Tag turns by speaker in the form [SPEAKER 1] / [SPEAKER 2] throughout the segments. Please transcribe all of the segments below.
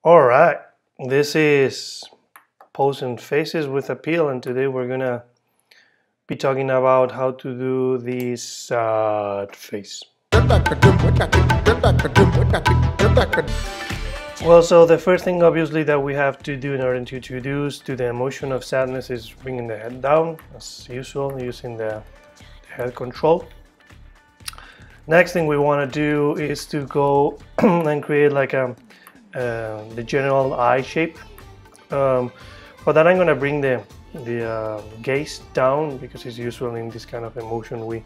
[SPEAKER 1] All right, this is Pose and Faces with Appeal, and today we're gonna be talking about how to do this sad face. Well, so the first thing obviously that we have to do in order to introduce to the emotion of sadness is bringing the head down, as usual, using the head control. Next thing we want to do is to go and create like the general eye shape. For that, I'm going to bring the gaze down, because it's usual in this kind of emotion we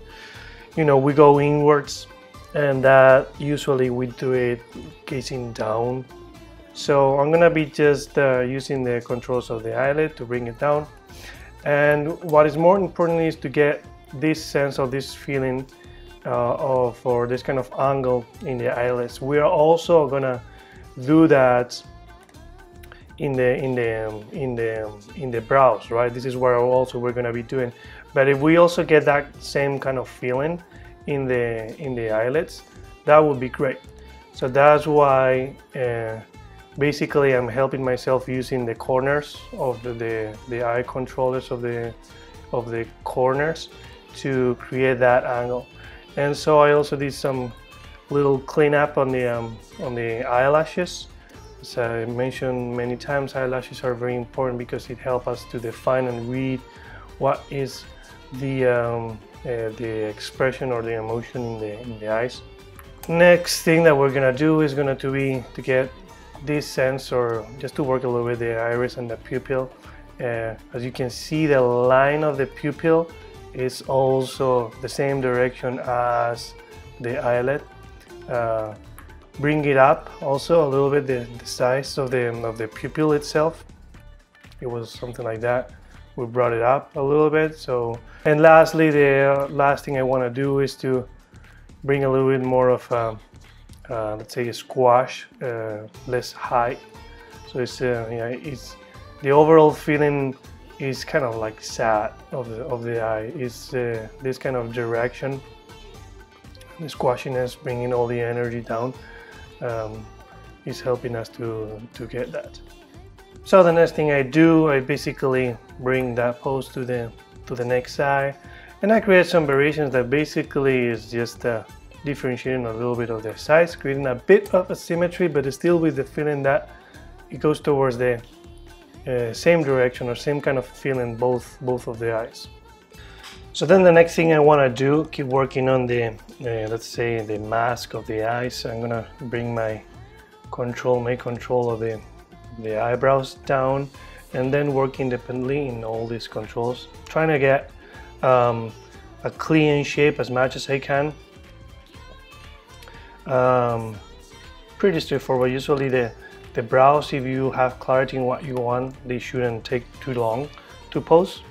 [SPEAKER 1] go inwards, and that usually we do it gazing down. So I'm going to be just using the controls of the eyelid to bring it down. And what is more important is to get this sense of this feeling or this kind of angle in the eyelids. We are also going to do that in the brows, right? This is where also we're going to be doing. But if we also get that same kind of feeling in the eyelids, that would be great. So that's why basically I'm helping myself using the corners of the eye controllers of the corners to create that angle. And so I also did some little cleanup on the eyelashes. As I mentioned many times, eyelashes are very important because it helps us to define and read what is the expression or the emotion in the eyes. Next thing that we're gonna do is going to be to get this sense, or just to work a little bit the iris and the pupil. As you can see, the line of the pupil is also the same direction as the eyelid. Bring it up also a little bit, the size of the pupil itself. It was something like that. We brought it up a little bit. So, and lastly, the last thing I want to do is to bring a little bit more of let's say a squash, less height. So it's it's the overall feeling is kind of like sad of the eye. It's this kind of direction, the squashiness, bringing all the energy down, is helping us to get that. So the next thing I do, I basically bring that pose to the next eye, and I create some variations that basically is just differentiating a little bit of the size, creating a bit of asymmetry, but still with the feeling that it goes towards the same direction or same kind of feeling both of the eyes. So then the next thing I want to do, keep working on the let's say the mask of the eyes. I'm gonna bring my control of the eyebrows down, and then work independently in all these controls, trying to get a clean shape as much as I can. Pretty straightforward. Usually the brows, if you have clarity in what you want, they shouldn't take too long to pose.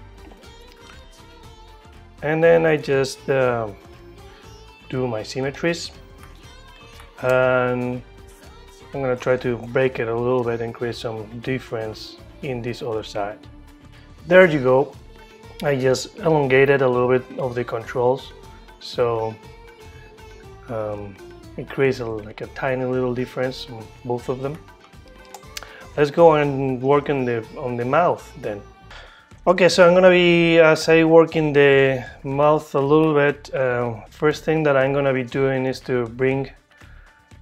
[SPEAKER 1] And then I just do my symmetries, and I'm gonna try to break it a little bit and create some difference in this other side. There you go. I just elongated a little bit of the controls, so it creates like a tiny little difference on both of them. Let's go and work on the mouth then. Okay, so I'm gonna be, as I work in the mouth a little bit, first thing that I'm gonna be doing is to bring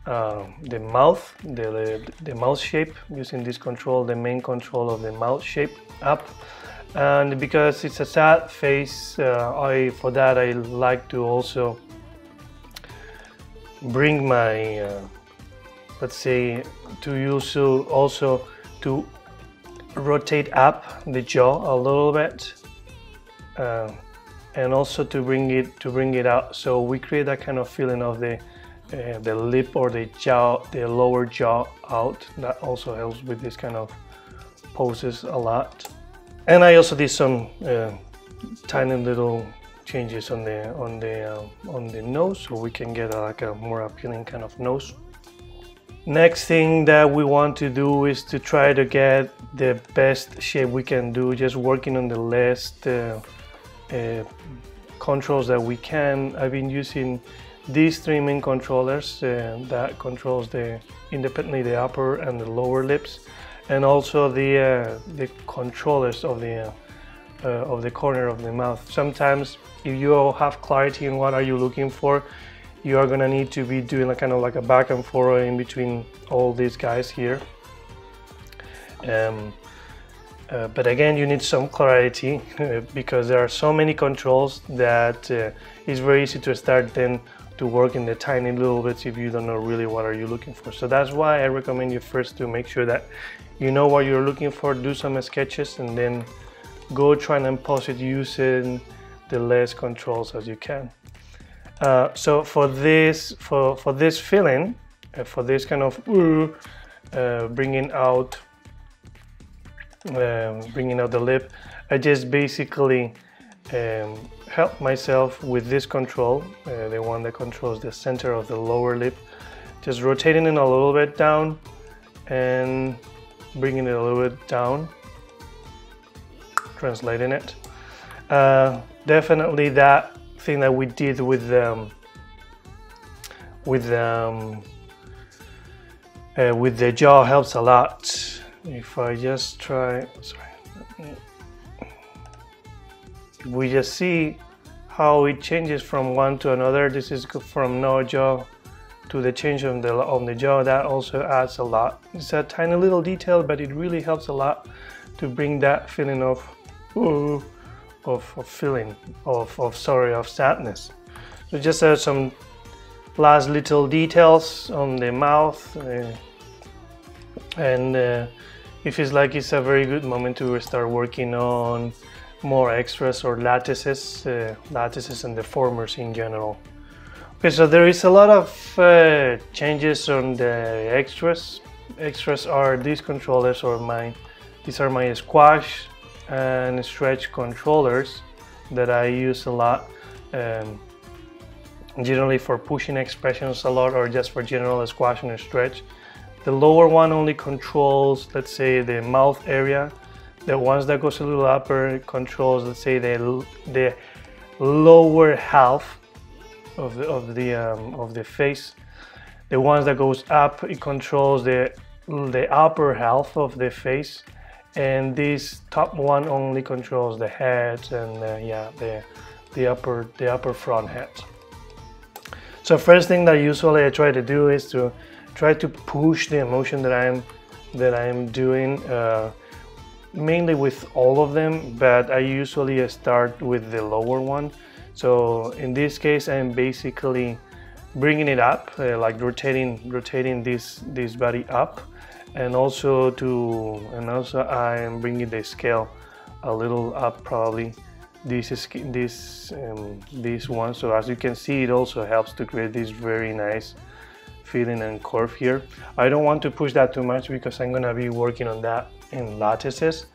[SPEAKER 1] the mouth, the mouth shape, using this control, the main control of the mouth shape, up. And because it's a sad face, for that I like to also bring my, let's say, to use also to rotate up the jaw a little bit, and also to bring it out, so we create that kind of feeling of the lip or the jaw, the lower jaw out. That also helps with this kind of poses a lot. And I also did some tiny little changes on the nose, so we can get like a more appealing kind of nose. Next thing that we want to do is to try to get the best shape we can do, just working on the last controls that we can. I've been using these three main controllers that controls the independently the upper and the lower lips, and also the controllers of the corner of the mouth. Sometimes if you have clarity in what are you looking for, you are gonna need to be doing kind of like a back and forth in between all these guys here. But again, you need some clarity because there are so many controls that it's very easy to start then to work in the tiny little bits if you don't know really what are you looking for. So that's why I recommend you first to make sure that you know what you're looking for, do some sketches, and then go try and pose it using the less controls as you can. So for this feeling, for this kind of bringing out the lip, I just basically help myself with this control, the one that controls the center of the lower lip, just rotating it a little bit down and bringing it a little bit down, translating it. Definitely that thing that we did with the jaw helps a lot. If I just try, we just see how it changes from one to another. This is from no jaw to the change on the jaw. That also adds a lot. It's a tiny little detail, but it really helps a lot to bring that feeling of sadness. So just some last little details on the mouth, and it feels like it's a very good moment to start working on more extras or lattices and deformers in general. Okay, so there is a lot of changes on the extras. Extras are these controllers, or these are my squash and stretch controllers that I use a lot, generally for pushing expressions a lot, or just for general squash and stretch. The lower one only controls, let's say, the mouth area. The ones that goes a little upper controls, let's say, the lower half of the face. The ones that goes up, it controls the upper half of the face, and this top one only controls the head and the upper front head. So first thing that usually I try to do is to try to push the emotion that I'm doing, mainly with all of them, but I usually start with the lower one. So in this case, I'm basically bringing it up, like rotating this body up, and also I'm bringing the scale a little up, probably this one. So as you can see, it also helps to create this very nice feeling and curve here. I don't want to push that too much because I'm gonna be working on that in lattices,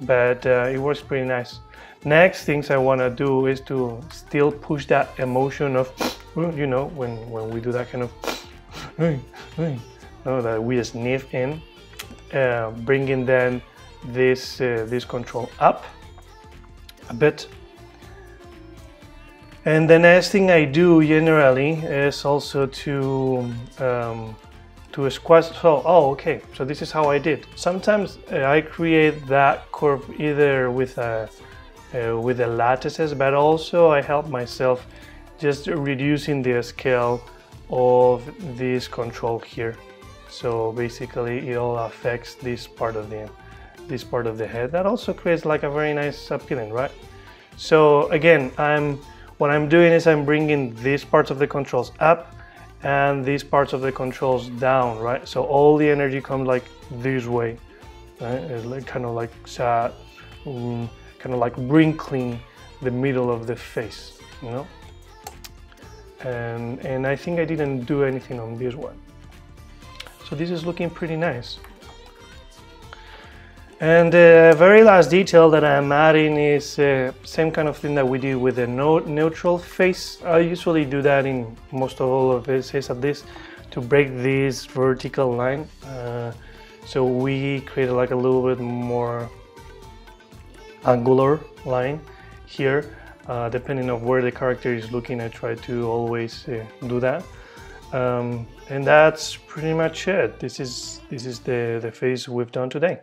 [SPEAKER 1] but it works pretty nice. Next things I want to do is to still push that emotion of, you know, when we do that kind of that we sniff in, bringing then this control up a bit. And the next thing I do generally is also to squash. Okay, so this is how I did. Sometimes I create that curve either with the lattices, but also I help myself just reducing the scale of this control here. So basically it all affects this part of the head. That also creates like a very nice feeling, right? So again, what I'm doing is I'm bringing these parts of the controls up and these parts of the controls down, right? So all the energy comes like this way, right? It's like kind of like sad, kind of like wrinkling the middle of the face, you know? And I think I didn't do anything on this one. So this is looking pretty nice. And the very last detail that I'm adding is same kind of thing that we did with the neutral face. I usually do that in most of all of this of this to break this vertical line. So we create like a little bit more angular line here, depending on where the character is looking. I try to always do that. And that's pretty much it. This is the phase we've done today.